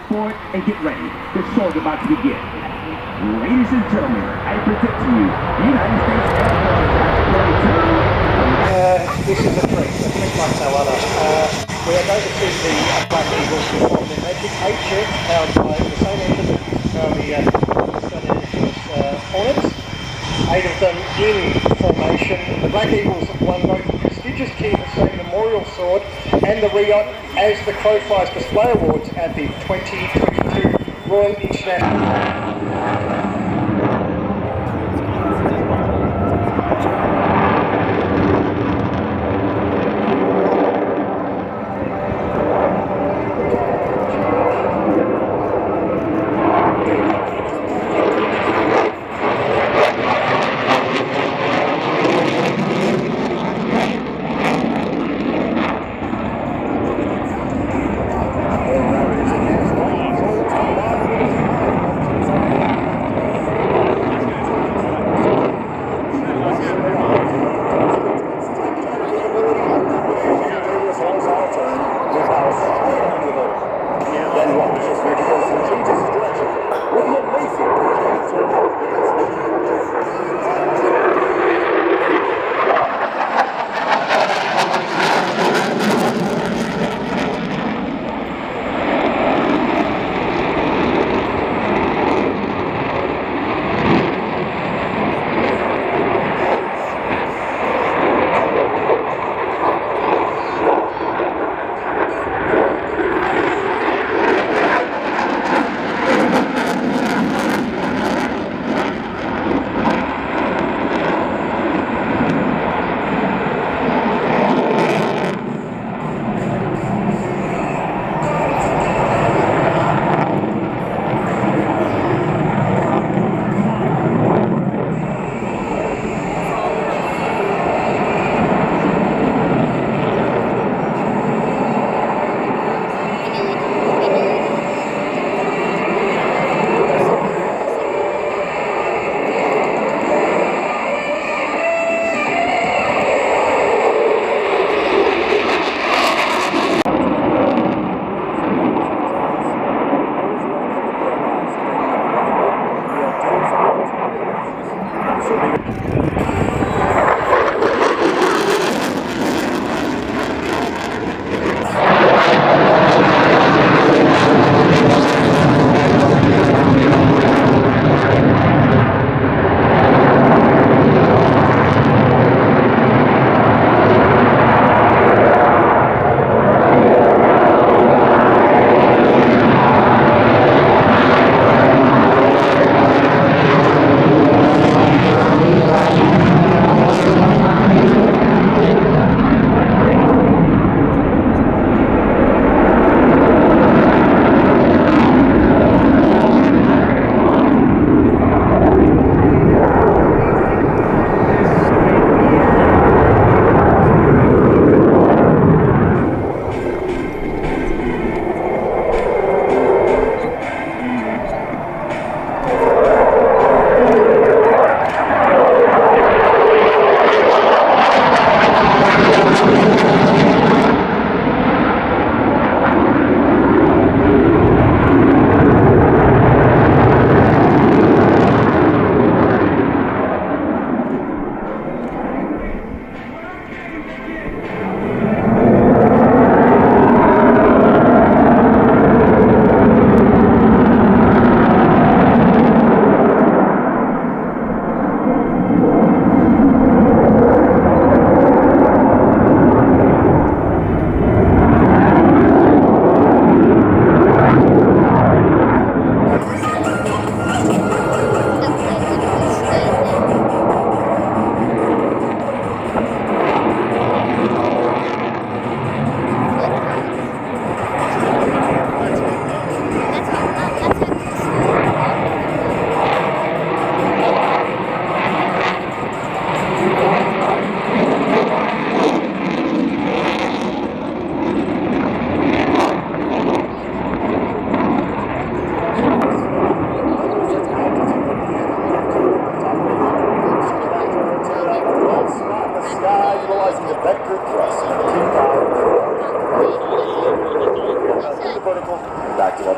for it and get ready. The show's about to begin. Ladies and gentlemen, I present to you the United States Air Force F-22. This is a trick like no other. We are going to see the Black Eagles perform their magic 8 jets powered by the same engine that used to power the Hornets. 8 of them in formation. The Black Eagles won both the prestigious Keith State Memorial Sword and the Riot as the Crow Flies Display Awards at the 2022 Royal International.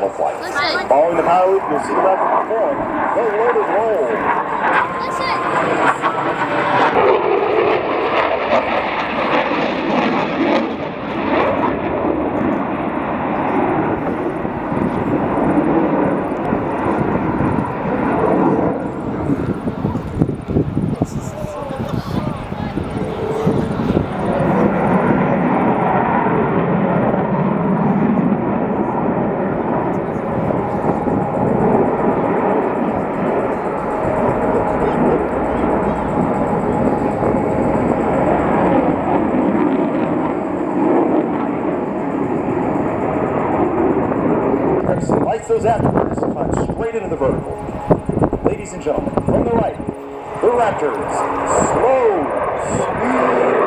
tail flight. Following the power loop, you'll see the Raptor perform the loaded roll. Lights those afterburners and climb straight into the vertical. Ladies and gentlemen, from the right, the Raptor's slow speed.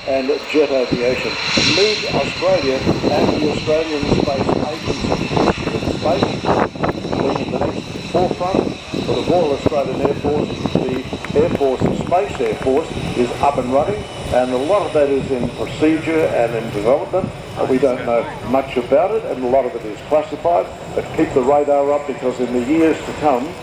And jet aviation lead Australia and the Australian Space Agency in space, leading the next forefront for the Royal Australian Air Force. The Air Force Space Air Force is up and running, and a lot of that is in procedure and in development. We don't know much about it, and a lot of it is classified, but keep the radar up because in the years to come,